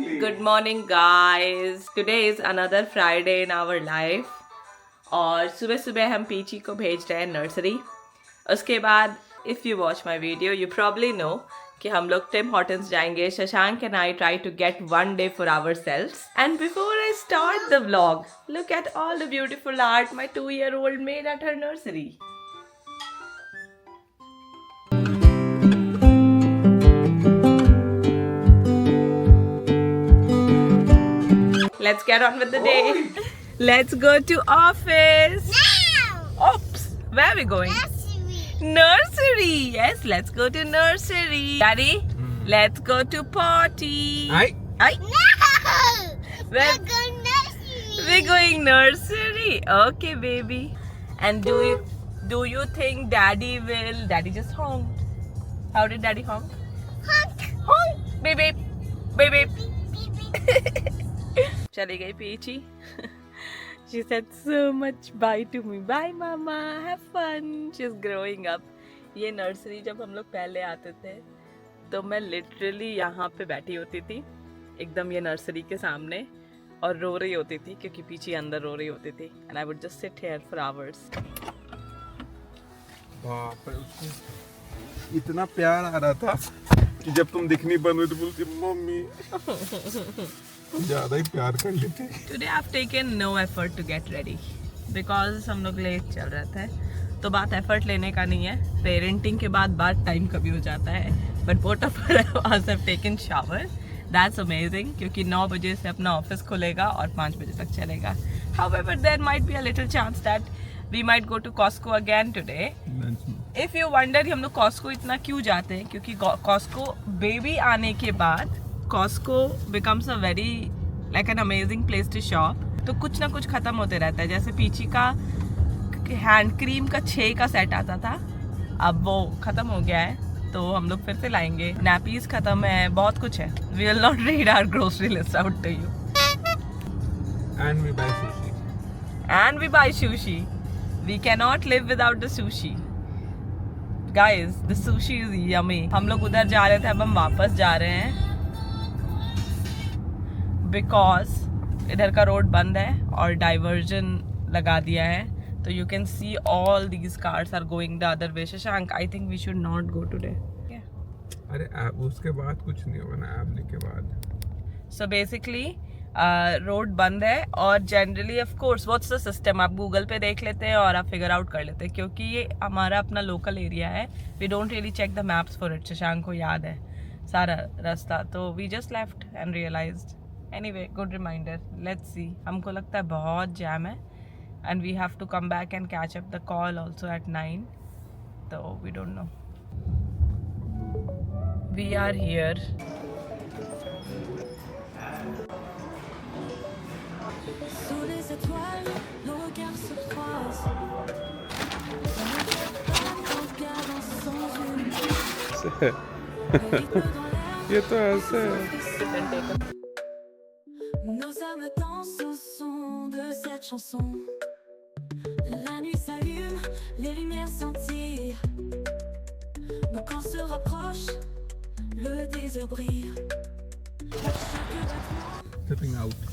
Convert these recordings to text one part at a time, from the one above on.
exactly. Good morning guys. Today is another Friday in our life. और सुबह सुबह हम पीची को भेज रहे हैं नर्सरी. उसके बाद if you watch my video you probably know कि हम लोग टिम हॉर्टन्स जाएंगे. Shashank and I try to get one day for ourselves. And before I start the vlog, look at all the beautiful art my 2-year-old made at her nursery. Let's get on with the day. Let's go to office. Now! Oops. Where are we going? Nursery. Nursery. Yes, let's go to nursery. Daddy, let's go to potty. Aye. Aye. No! Where? We're going nursery. We're going nursery. Okay, baby. And do you think Daddy will? Daddy just honked. How did Daddy honk? Honk. Honk. Beep beep. Beep beep. Beep, beep. चली गई पीची. She said so much bye to me. Bye mama, have fun. She's growing up. ये nursery जब हम लोग पहले आते थे तो मैं लिटरली यहाँ पे बैठी होती थी एकदम ये नर्सरी के सामने और रो रही होती थी क्योंकि पीछे अंदर रो रही होती थी. And I would just sit here for hours. बाप रे, उसको इतना प्यार आ रहा था कि जब तुम दिखनी बंद हुई तो बोलती मम्मी ज्यादा ही प्यार कर लेते. Today I've taken no effort to get ready because हम लोग लेट चल रहे थे. तो बात एफर्ट लेने का नहीं है. पेरेंटिंग के बाद टाइम कभी हो जाता है. But both of us have taken shower. That's amazing क्योंकि 9 बजे से अपना ऑफिस खुलेगा और 5 बजे तक चलेगा. However, there might be a little chance that we might go to Costco again today. If you wonder हम लोग Costco इतना क्यों जाते हैं क्योंकि Costco बेबी आने के बाद Costco becomes a very like an amazing place to shop. तो कुछ ना कुछ खत्म होते रहता है. जैसे पीछी का हैंड क्रीम का 6 का सेट आता था, अब वो खत्म हो गया है तो हम लोग फिर से लाएंगे. नैपीज खत्म है, बहुत कुछ है. We will not read our grocery list out to you. And we buy sushi. And we buy sushi. We cannot live without the sushi. Guys, the sushi is yummy. हम लोग उधर जा रहे थे, अब हम वापस जा रहे हैं बिकॉज इधर का रोड बंद है और डाइवर्जन लगा दिया है. तो you can see all these cars are going the other way. Shashank, I think we should not go today. अरे उसके बाद कुछ नहीं होगा ना, एबली के बाद. सो बेसिकली रोड बंद है और generally of course what's the system आप गूगल पे देख लेते हैं और आप फिगर आउट कर लेते हैं क्योंकि ये हमारा अपना लोकल एरिया है. We don't really check the maps for it. Shashank को याद है सारा रास्ता. तो we just left and realised. Anyway, good reminder. Let's see. हमको लगता है बहुत जैम है and we have to come back and catch up the call also at 9. So we don't know. We are here. Sous les étoiles, nos regards se croisent. ये तो ऐसे है. Nos âmes dansent au son de cette chanson. La nuit s'allume, les lumières s'entirent. Nos corps se rapprochent, le désir brille.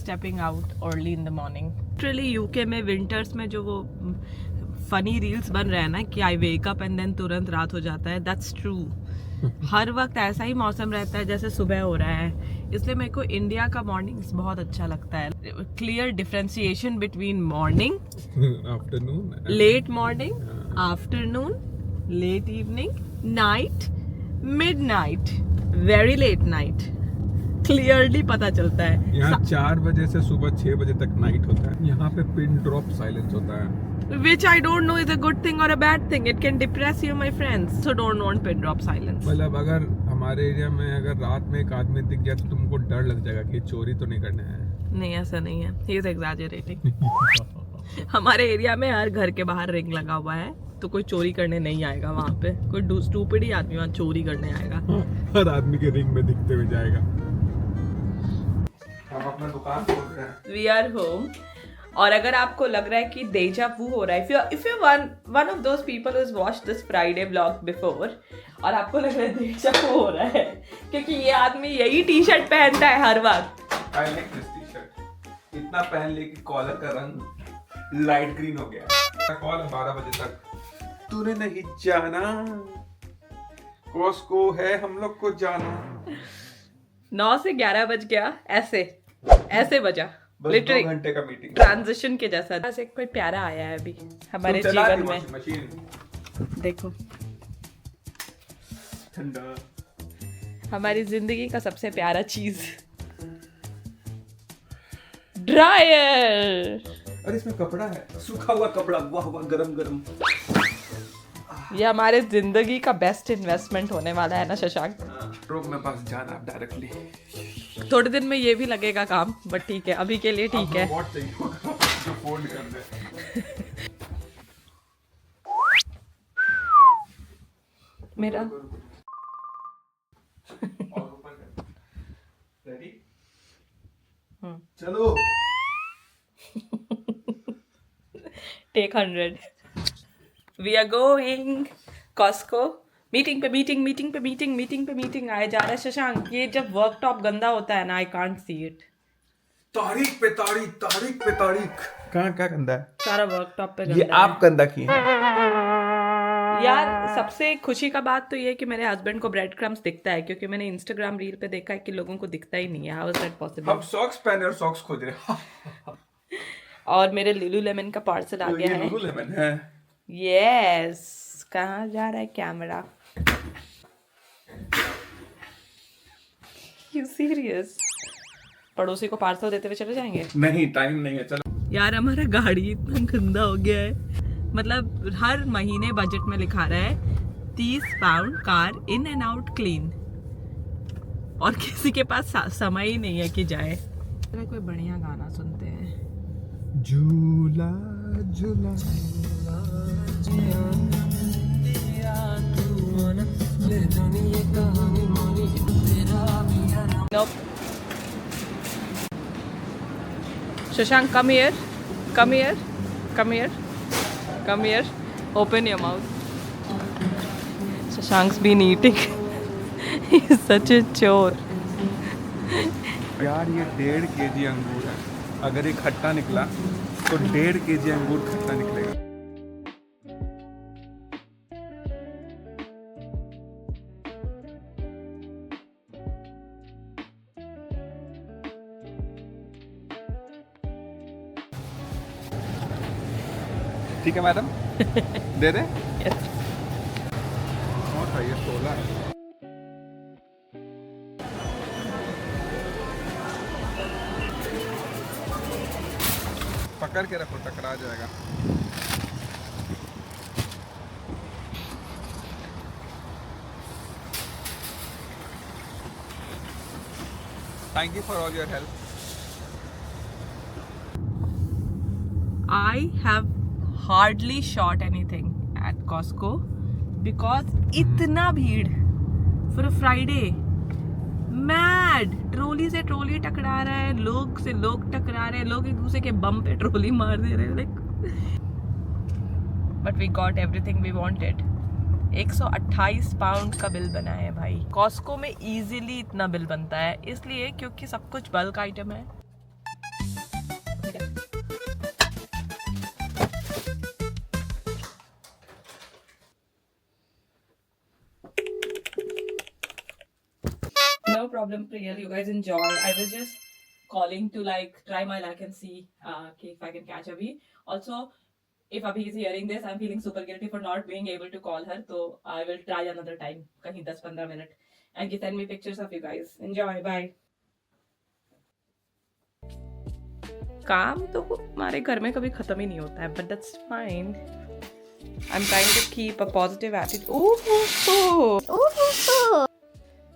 Stepping out early in the morning. Literally UK में winters में जो वो funny reels बन रहे हैं ना कि I wake up and then तुरंत रात हो जाता है. That's true. हर वक्त ऐसा ही मौसम रहता है जैसे सुबह हो रहा है. इसलिए मेरे को इंडिया का मॉर्निंग्स बहुत अच्छा लगता है. Clear differentiation between morning, afternoon, late morning, afternoon, late evening, night, midnight, very late night. Clearly पता चलता है. यहाँ 4 बजे से सुबह 6 बजे तक नाइट होता है. यहाँ पे पिन ड्रॉप साइलेंस होता है. Which I don't know is a good thing or a bad thing. It can depress you, my friends. So don't want pin drop silence. मतलब अगर हमारे एरिया में अगर रात में एक आदमी दिख गया तो तुमको डर लग जाएगा कि चोरी तो नहीं करने है. नहीं, ऐसा नहीं है. He is exaggerating. हमारे एरिया में हर घर के बाहर रिंग लगा हुआ है तो कोई चोरी करने नहीं आएगा वहाँ पे. कोई स्टूपिड ही आदमी वहाँ चोरी करने आएगा. हर आदमी के रिंग में दिखते हुए जाएगा. हम अपना दुकान खोल रहे हैं. We are home. और अगर आपको लग रहा है कि डेजा वू हो रहा है, if you're one of those people who's watched this Friday vlog before और आपको लग रहा है डेजा वू हो रहा है क्योंकि ये आदमी यही टी शर्ट पहनता है हर वक्त, आई लाइक दिस टी-शर्ट। इतना पहन ले कि कॉलर का रंग लाइट ग्रीन हो गया। कॉल 12 बजे तक। तूने नहीं जाना, कॉस्को है हम लोग को जाना। 9 से 11 बज गया, ऐसे बजा। बस लिटरली 2 घंटे का मीटिंग। ट्रांजिशन के जैसा। बस एक कोई प्यारा आया है अभी हमारे जीवन में। मशीन देखो, ठंडा। हमारी जिंदगी का सबसे प्यारा चीज, ड्रायर। अरे इसमें कपड़ा है, सूखा हुआ कपड़ा। वाह वाह, गरम गरम। ये हमारे जिंदगी का बेस्ट इन्वेस्टमेंट होने वाला है ना शशांक। रोक में पास जाना आप डायरेक्टली। थोड़े दिन में ये भी लगेगा काम, बट ठीक है, अभी के लिए ठीक है। रोबोट चाहिए होगा जो फोल्ड कर दे। मेरा रेडी? चलो। चलो। Take 100। We are going Costco. Meeting पे मीटिंग आए जा रहा है शशांक। ये जब वर्कटॉप गंदा होता है ना, आई कांट सी इट। तारीख पे तारीख। कहाँ क्या गंदा है? सारा वर्कटॉप पे ये गंदा आप गंदा किए हैं। है यार। सबसे खुशी का बात तो ये है कि मेरे हस्बैंड को ब्रेड क्रम्स दिखता है, क्योंकि मैंने इंस्टाग्राम रील पे देखा है कि लोगों को दिखता ही नहीं है। How is that possible? हम सॉक्स पहने और सॉक्स खोज रहे। और मेरे लुलू लेमन का पार्सल आ गया है। लुलुलेमन है। यस। कहाँ जा रहा है कैमरा? You serious? पड़ोसी को पार्सल देते हुए चले जाएंगे? नहीं, टाइम नहीं है। चलो यार, हमारा गाड़ी इतना गंदा हो गया है। मतलब हर महीने बजट में लिखा रहा है 30 pound car in and out clean, और किसी के पास समय ही नहीं है कि जाए। कोई बढ़िया गाना सुनते हैं। झूला झूला। Nope. Shashank, come here. Open your mouth. Shashank's been eating. He's such a chore. यार ये 1.5 kg अंगूर है। अगर ये खट्टा निकला तो 1.5 kg अंगूर खट्टा निकलेगा। ठीक है मैडम, दे दे। Yes. और भाई ये 16 है। पकड़ के रखो, टकरा जाएगा। Thank you for all your help. I have hardly shot anything at Costco because इतना भीड़ for a Friday. Mad! Trolley से ट्रोली टकरा रहा है, लोग से लोग टकरा रहे हैं, लोग एक दूसरे के बम पे ट्रोली मार दे रहे हैं। But we got everything we wanted. 128 pound का बिल बना है भाई। कॉस्को में इजीली इतना बिल बनता है, इसलिए क्योंकि सब कुछ बल्क आइटम है। No problem, Priyal. You guys enjoy. I was just calling to like try my luck and see if I can catch Abhi. Also, if Abhi is hearing this, I'm feeling super guilty for not being able to call her. So I will try another time. Kahin 10-15 minute. And you send me pictures of you guys. Enjoy. Bye. काम तो हमारे घर में कभी खत्म ही नहीं होता है, but that's fine. I'm trying to keep a positive attitude.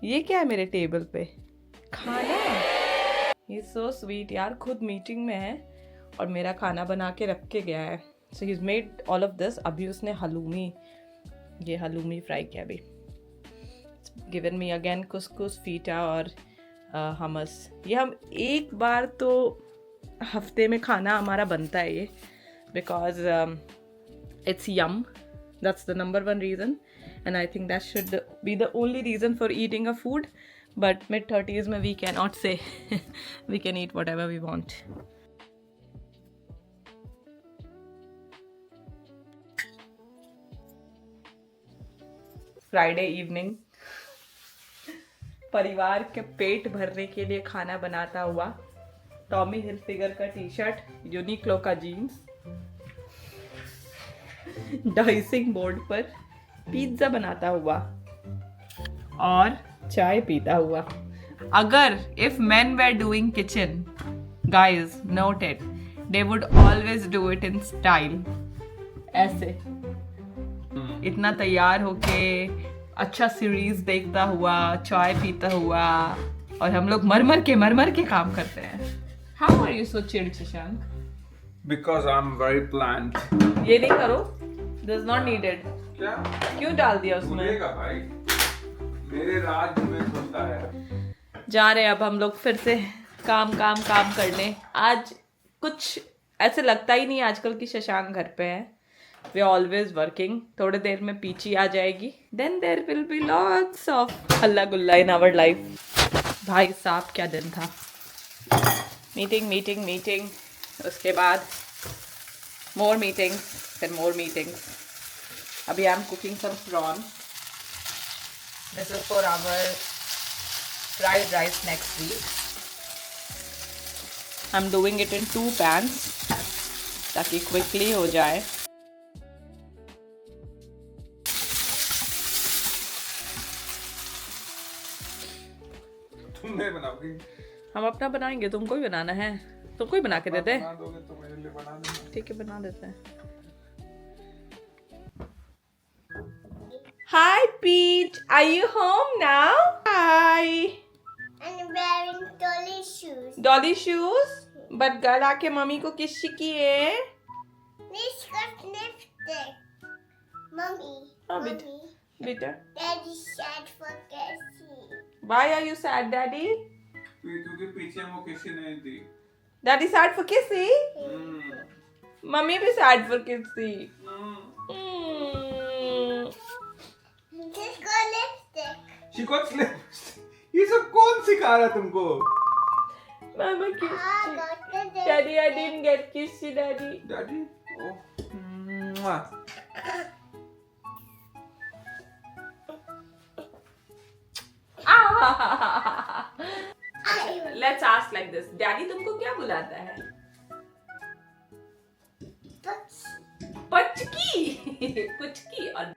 ये क्या है मेरे टेबल पे? खाना। He's so sweet यार, खुद मीटिंग में है और मेरा खाना बना के रख के गया है। So he's made all of this. अभी उसने ये हलूमी फ्राई किया अभी। Given me again कुसकुस, फीटा और हमस। ये हम एक बार तो हफ्ते में खाना हमारा बनता है ये, because it's yum. That's the number one reason. And I think that should be the only reason for eating a food. But mid-30s में we cannot say we can eat whatever we want. Friday evening, परिवार के पेट भरने के लिए खाना बनाता हुआ Tommy Hilfiger का टी शर्ट, यूनिक्लो का जीन्स, डाइसिंग बोर्ड पर पिज्जा बनाता हुआ और चाय पीता हुआ. अगर if men were doing kitchen, guys, note it, they would always do it in style. ऐसे इतना तैयार होके अच्छा सीरीज देखता हुआ, चाय पीता हुआ, और हम लोग मर मर के काम करते हैं. How are you so chill, Shashank? Because I'm very planned. ये नहीं करो, this is not needed. क्या? क्यों डाल दिया उसमें? भूलेगा भाई, मेरे राज में होता है. जा रहे हैं अब हम लोग फिर से काम करने. आज कुछ ऐसे लगता ही नहीं आजकल की शशांक घर पे है. We are always working. थोड़ी देर में पीची आ जाएगी. Then there will be lots of हल्ला गुल्ला इन आवर लाइफ. भाई साहब क्या दिन था. मीटिंग, उसके बाद मोर मीटिंग्स, फिर मोर मीटिंग्स. अभी I am cooking some prawn. This is for our fried rice next week. I'm doing it in 2 pans ताकि quickly हो जाए. तुम नहीं बनाओगी? हम अपना बनाएंगे. तुमको ही बनाना है. तुमको ही बना के देते हैं. बना दोगे तो मेरे लिए बना देना. ठीक है, बना देते हैं. Hi Peach, are you home now? Hi. And wearing dolly shoes. Dolly shoes? But घर आके मम्मी को किसी की है. This got lipstick. Mommy. Oh, Mommy. बेटा. Daddy sad for Cassie. Why are you sad, Daddy? क्योंकि पीछे वो किसी नहीं दी. Daddy sad for Kissy? Mummy भी sad for Kissy. This got lipstick. She got lipstick. ये सब कौन सिखा रहा तुमको? Mama I kissy. got the lipstick. Daddy, I didn't get kissy, Daddy. Daddy? Oh. Mwah. Let's ask like this. Daddy तुमको क्या बुलाता है? पचकी. पुचकी और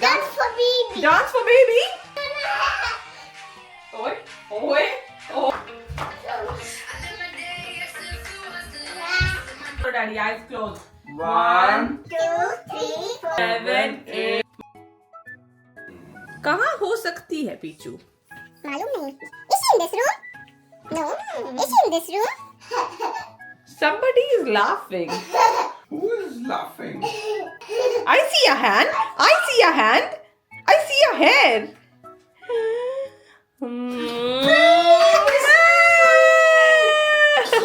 Dance for baby. dance for baby. Oi, oi, oi. So Daddy, eyes closed. 1, 2, 3, 4. 7, 8. कहाँ हो सकती है Picchu? मालूम नहीं. Is she in this room? No. Is she in this room? Somebody is laughing. Who is laughing? I see a hand. I see a hand. I see a hair.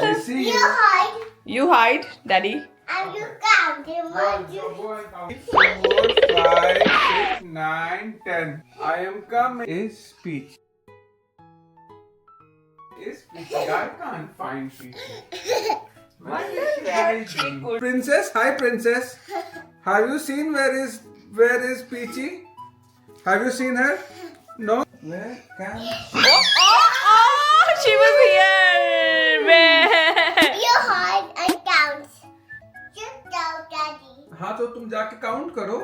I see You hide You hide, Daddy. and you count. You want you. 4, 5, 6, 9, 10. I am coming. Is Peach? Is Peach? I can't find Peach. Where is she hiding? Princess, hi Princess. Have you seen where is Peachy? Have you seen her? No. Where can Oh, she was here. Where? You hide and count. Just count, Daddy. हाँ तो तुम जाके count करो.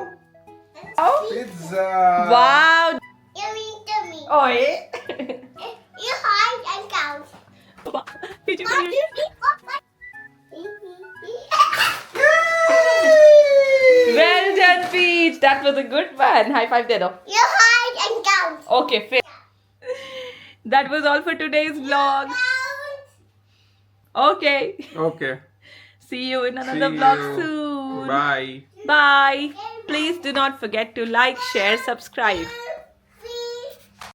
Oh. Pizza. Wow. You mean to me. Oi. You hide and count. Picture, One, picture. two, three, 4, 5. Well done, Peach. That was a good one. High five, Dedo. You hide and count. Okay, fair. That was all for today's vlog. Count. Okay. Okay. See you in another See vlog you. soon. Bye. Bye. Please do not forget to like, share, subscribe.